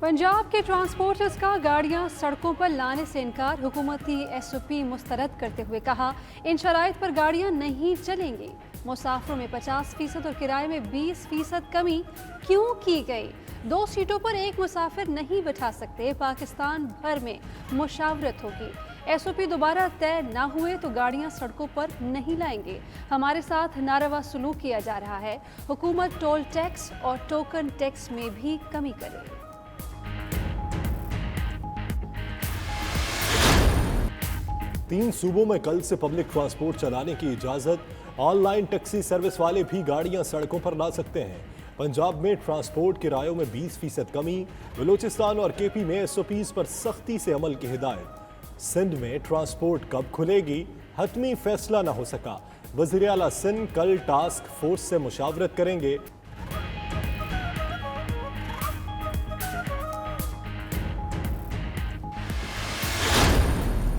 पंजाब के ट्रांसपोर्टर्स का गाड़ियां सड़कों पर लाने से इनकार। हुकूमती SOP मुस्तरद करते हुए कहा, इन शराइत पर गाड़ियां नहीं चलेंगी। मुसाफिरों में 50% और किराए में 20% कमी क्यों की गई? 2 सीटों पर एक मुसाफिर नहीं बिठा सकते। पाकिस्तान भर में मुशावरत होगी। SOP दोबारा तय न हुए तो गाड़ियां सड़कों पर नहीं लाएंगे। हमारे साथ नारवा सलूक किया जा रहा है। हुकूमत टोल टैक्स और टोकन टैक्स में भी कमी करे। 3 सूबों में कल से पब्लिक ट्रांसपोर्ट चलाने की इजाजत। ऑनलाइन टैक्सी सर्विस वाले भी गाड़ियां सड़कों पर ला सकते हैं। पंजाब में ट्रांसपोर्ट किरायों में 20% कमी। बलूचिस्तान और KP में SOPs पर सख्ती से अमल की हिदायत। सिंध में ट्रांसपोर्ट कब खुलेगी, हतमी फैसला न हो सका। वज़ीर आला सिंध कल टास्क फोर्स से मुशावरत करेंगे।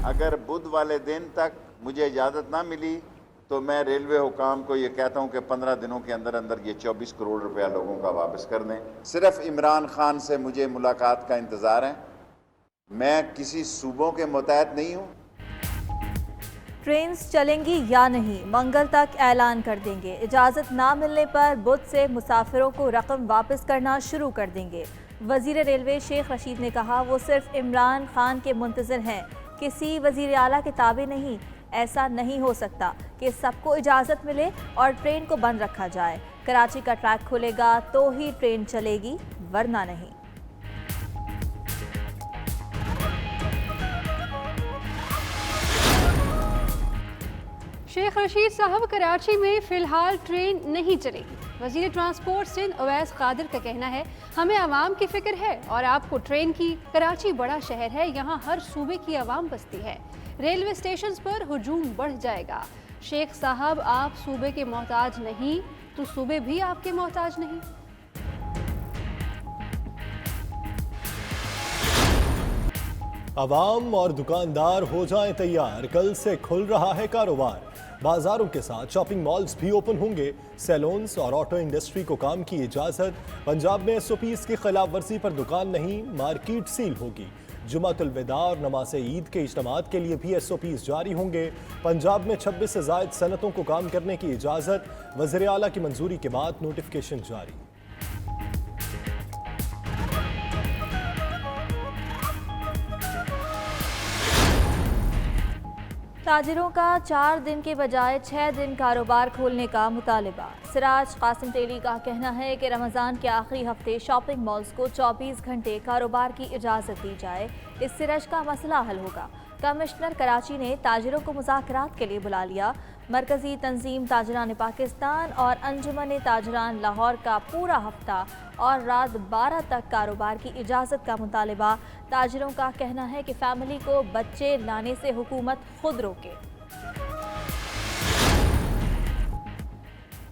अगर बुध वाले दिन तक मुझे इजाज़त ना मिली तो मैं रेलवे हुकाम को ये कहता हूँ कि 15 दिनों के अंदर अंदर ये 24 करोड़ रुपया लोगों का वापस कर दें। सिर्फ इमरान खान से मुझे मुलाकात का इंतज़ार है। मैं किसी सूबों के मुतहद नहीं हूँ। ट्रेन्स चलेंगी या नहीं, मंगल तक ऐलान कर देंगे। इजाज़त ना मिलने पर बुध से मुसाफिरों को रकम वापस करना शुरू कर देंगे। वज़ीर रेलवे शेख रशीद ने कहा, वो सिर्फ इमरान खान के मुंतज़िर हैं, किसी वज़ीर आला के ताबे नहीं। ऐसा नहीं हो सकता कि सबको इजाज़त मिले और ट्रेन को बंद रखा जाए। कराची का ट्रैक खुलेगा तो ही ट्रेन चलेगी, वरना नहीं। शेख रशीद साहब, कराची में फ़िलहाल ट्रेन नहीं चलेगी। वज़ीर ट्रांसपोर्ट सिंध अवैस कादिर का कहना है, हमें आवाम की फ़िक्र है और आपको ट्रेन की। कराची बड़ा शहर है, यहाँ हर सूबे की आवाम बसती है। रेलवे स्टेशन पर हुजूम बढ़ जाएगा। शेख साहब, आप सूबे के मोहताज नहीं तो सूबे भी आपके मोहताज नहीं। आवाम और दुकानदार हो जाएं तैयार, कल से खुल रहा है कारोबार। बाजारों के साथ शॉपिंग मॉल्स भी ओपन होंगे। सैलून्स और ऑटो इंडस्ट्री को काम की इजाजत। पंजाब में SOPs की खिलाफ वर्जी पर दुकान नहीं, मार्केट सील होगी। जुमातुल विदा और नमाज ईद के इज्तिमात के लिए भी SOPs जारी होंगे। पंजाब में 26 से ज़ायद सनतों को काम करने की इजाजत। वज़ीर आला की मंजूरी के बाद नोटिफिकेशन जारी। ताजिरों का 4 दिन के बजाय 6 दिन कारोबार खोलने का मुतालिबा। सिराज कासिम तेली का कहना है कि रमज़ान के आखिरी हफ्ते शॉपिंग मॉल्स को 24 घंटे कारोबार की इजाज़त दी जाए, इससे रश का मसला हल होगा। कमिश्नर कराची ने ताजिरों को मुज़ाकरात के लिए बुला लिया। मरकज़ी तंजीम ताजरान पाकिस्तान और अंजुमन ताजरान लाहौर का पूरा हफ्ता और रात 12 तक कारोबार की इजाज़त का मुतालिबा। ताजिरों का कहना है कि फैमिली को बच्चे लाने से हुकूमत खुद रोके।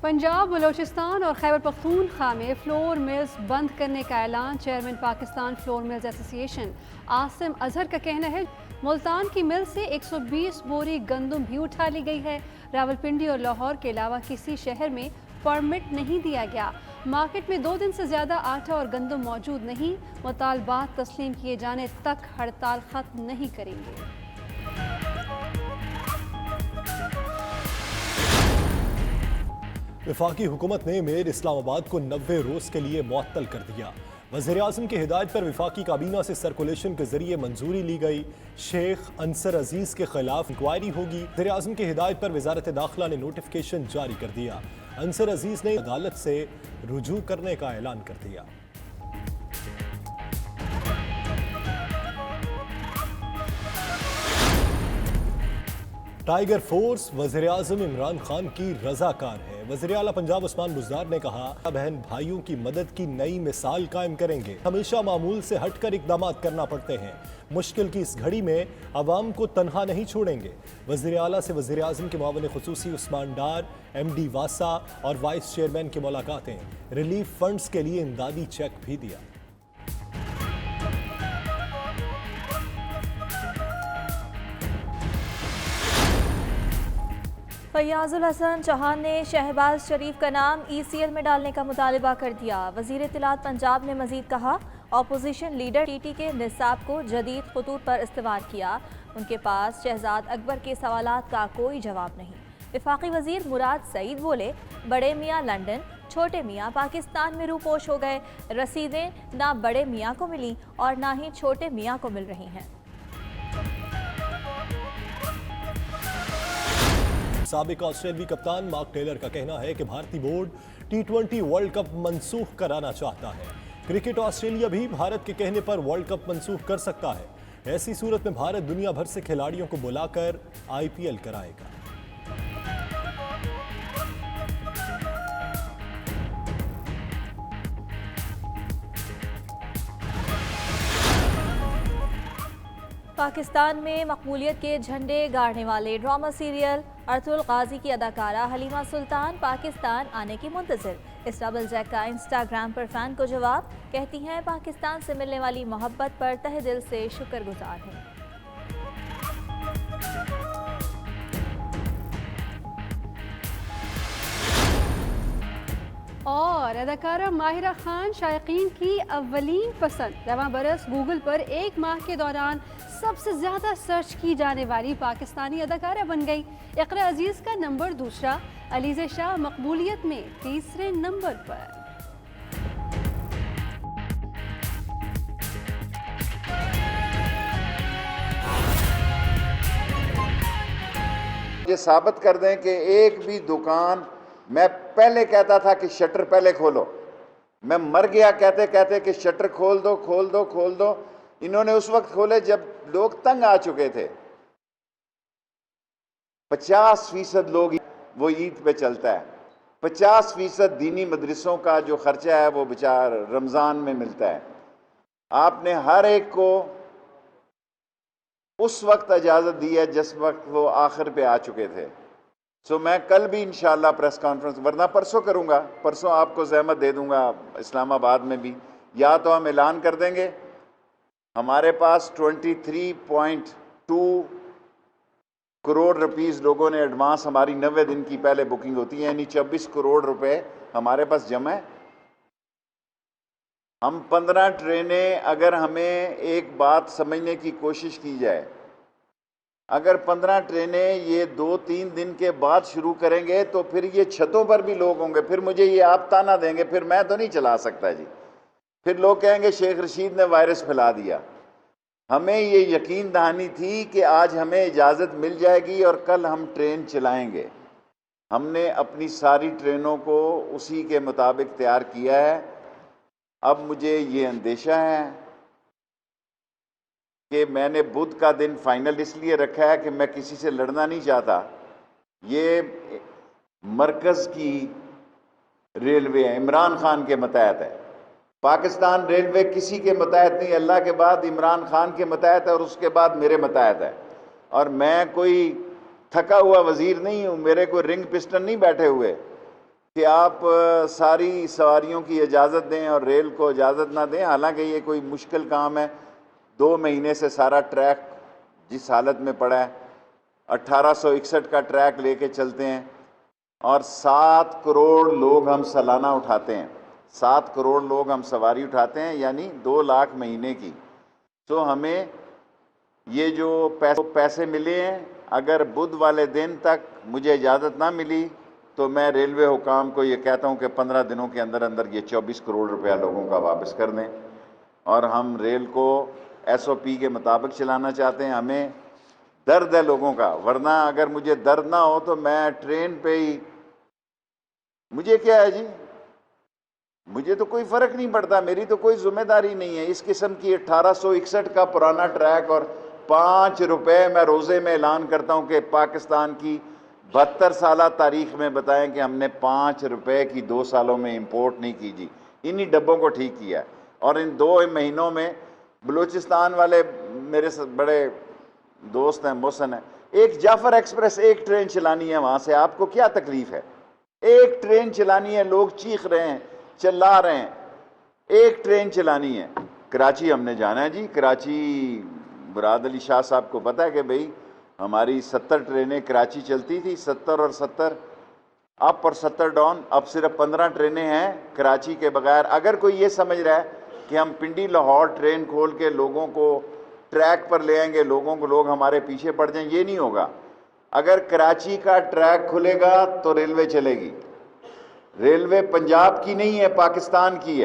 पंजाब, बलूचिस्तान और खैबर पख्तूनख्वा में फ्लोर मिल्स बंद करने का ऐलान। Chairman Pakistan flour mills association Asim Azhar का कहना है, मुल्तान की मिल से 120 बोरी गंदम भी उठा ली गई है। रावलपिंडी और लाहौर के अलावा किसी शहर में परमिट नहीं दिया गया। मार्केट में 2 दिन से ज़्यादा आटा और गंदम मौजूद नहीं। मुतालबात तस्लीम किए जाने तक हड़ताल ख़त्म नहीं करेंगे। वफाकी हुकूमत ने मेयर इस्लामाबाद को 90 रोज़ के लिए मुअत्तल कर दिया। वज़ीर आज़म की हिदायत पर वफाकी काबीना से सर्कुलेशन के जरिए मंजूरी ली गई। शेख अंसर अजीज़ के खिलाफ इंक्वायरी होगी। वज़ीर आज़म की हिदायत पर वज़ारत दाखिला ने नोटिफिकेशन जारी कर दिया। अंसर अजीज़ ने अदालत से रुजू करने का ऐलान कर दिया। टाइगर फोर्स वज़ीर आज़म इमरान खान की रज़ाकार है। वज़ीर आला पंजाब उस्मान बुज़दार ने कहा, बहन भाइयों की मदद की नई मिसाल कायम करेंगे। हमेशा मामूल से हटकर इक़दाम करना पड़ते हैं। मुश्किल की इस घड़ी में आवाम को तनहा नहीं छोड़ेंगे। वज़ीर आला से वज़ीर आज़म के मुआविन ख़ुसूसी उस्मान डार, MD वासा और वाइस चेयरमैन की मुलाकातें। रिलीफ फंड्स के लिए इमदादी चेक भी दिया। फैयाजुल हसन चौहान ने शहबाज शरीफ का नाम ECL में डालने का मुतालबा कर दिया। वज़ीर इत्तलात पंजाब ने मजीद कहा, अपोजिशन लीडर टीटी के निसाब को जदीद खतूत पर इस्तेमाल किया। उनके पास शहजाद अकबर के सवालात का कोई जवाब नहीं। वफाकी वजीर मुराद सईद बोले, बड़े मियाँ लंदन, छोटे मियाँ पाकिस्तान में रूपोश हो गए। रसीदें ना बड़े मियाँ को मिली और ना ही छोटे मियाँ को मिल रही हैं। साबिक ऑस्ट्रेलियाई कप्तान मार्क टेलर का कहना है कि भारतीय बोर्ड T20 वर्ल्ड कप मंसूख कराना चाहता है। क्रिकेट ऑस्ट्रेलिया भी भारत के कहने पर वर्ल्ड कप मंसूख कर सकता है। ऐसी सूरत में भारत दुनिया भर से खिलाड़ियों को बुलाकर IPL कराएगा। पाकिस्तान में मकबूलियत के झंडे गाड़ने वाले ड्रामा सीरियल अर्थुल गाजी की अदाकारा हलीमा सुल्तान पाकिस्तान आने की मुंतज़िर। इस डबल जैक का इंस्टाग्राम पर फैन को जवाब, कहती हैं पाकिस्तान से मिलने वाली मोहब्बत पर तहे दिल से शुक्रगुजार हूँ। और अदाकारा माहिरा खान शायकीन की अव्वलीन पसंद। रवां बरस गूगल पर एक माह के दौरान सबसे ज़्यादा सर्च की जाने वाली पाकिस्तानी अदाकारा बन गई। इकरा अजीज़ का नंबर दूसरा, अलीज़ा शाह मकबूलियत में तीसरे नंबर पर। ये साबित कर दें कि एक भी दुकान, मैं पहले कहता था कि शटर पहले खोलो, मैं मर गया कहते कहते कि शटर खोल दो खोल दो खोल दो। इन्होंने उस वक्त खोले जब लोग तंग आ चुके थे। 50% लोग वो ईद पे चलता है, 50% दीनी मदरसों का जो खर्चा है वो बेचार रमज़ान में मिलता है। आपने हर एक को उस वक्त इजाज़त दी है जिस वक्त वो आखिर पे आ चुके थे। सो मैं कल भी इंशाअल्लाह प्रेस कॉन्फ्रेंस, वरना परसों करूँगा, परसों आपको ज़हमत दे दूँगा इस्लामाबाद में भी। या तो हम ऐलान कर देंगे हमारे पास 23.2 करोड़ रुपीस लोगों ने एडवांस, हमारी 90 दिन की पहले बुकिंग होती है, यानी 24 करोड़ रुपए हमारे पास जमा है। हम 15 ट्रेनें, अगर हमें एक बात समझने की कोशिश की जाए, अगर 15 ट्रेनें ये 2-3 दिन के बाद शुरू करेंगे तो फिर ये छतों पर भी लोग होंगे। फिर मुझे ये आप ताना देंगे, फिर मैं तो नहीं चला सकता जी। फिर लोग कहेंगे शेख रशीद ने वायरस फैला दिया। हमें ये यकीन दहानी थी कि आज हमें इजाज़त मिल जाएगी और कल हम ट्रेन चलाएंगे। हमने अपनी सारी ट्रेनों को उसी के मुताबिक तैयार किया है। अब मुझे ये अंदेशा है कि मैंने बुध का दिन फाइनल इसलिए रखा है कि मैं किसी से लड़ना नहीं चाहता। ये मरकज़ की रेलवे है, इमरान खान के मतहत है। पाकिस्तान रेलवे किसी के मतहत नहीं, अल्लाह के बाद इमरान खान के मतहत है और उसके बाद मेरे मतहत है। और मैं कोई थका हुआ वज़ीर नहीं हूँ, मेरे कोई रिंग पिस्टन नहीं बैठे हुए कि आप सारी सवारियों की इजाज़त दें और रेल को इजाज़त ना दें। हालांकि ये कोई मुश्किल काम है। 2 महीने से सारा ट्रैक जिस हालत में पड़ा है, 1861 का ट्रैक लेके चलते हैं और 7 करोड़ लोग हम सालाना उठाते हैं। 7 करोड़ लोग हम सवारी उठाते हैं, यानी 2 लाख महीने की। तो हमें ये जो पैसे मिले हैं, अगर बुध वाले दिन तक मुझे इजाज़त ना मिली तो मैं रेलवे हुकाम को ये कहता हूँ कि 15 दिनों के अंदर अंदर ये 24 करोड़ रुपया लोगों का वापस कर दें। और हम रेल को SOP के मुताबिक चलाना चाहते हैं। हमें दर्द है लोगों का, वरना अगर मुझे दर्द ना हो तो मैं ट्रेन पे ही, मुझे क्या है जी, मुझे तो कोई फ़र्क नहीं पड़ता, मेरी तो कोई जिम्मेदारी नहीं है। इस किस्म की 1861 का पुराना ट्रैक और 5 रुपए मैं रोज़े में ऐलान करता हूँ कि पाकिस्तान की 72 साल तारीख में बताएं कि हमने 5 रुपए की 2 सालों में इंपोर्ट नहीं की जी। इन्हीं डब्बों को ठीक किया है। और इन 2 महीनों में बलूचिस्तान वाले मेरे बड़े दोस्त हैं, मोहसन है, एक जाफर एक्सप्रेस एक ट्रेन चलानी है वहाँ से, आपको क्या तकलीफ़ है? एक ट्रेन चलानी है, लोग चीख रहे हैं, चिल्ला रहे हैं, एक ट्रेन चलानी है। कराची हमने जाना है जी। कराची मुराद अली शाह साहब को पता है कि भाई हमारी 70 ट्रेनें कराची चलती थी, 70 और 70 अप और 70 डाउन। अब सिर्फ 15 ट्रेनें हैं कराची के बगैर। अगर कोई ये समझ रहा है کہ ہم پنڈی لاہور ٹرین کھول کے لوگوں کو ٹریک پر لے آئیں گے، لوگ ہمارے پیچھے پڑ جائیں، یہ نہیں ہوگا۔ اگر کراچی کا ٹریک کھلے گا تو ریلوے چلے گی۔ ریلوے پنجاب کی نہیں ہے، پاکستان کی ہے۔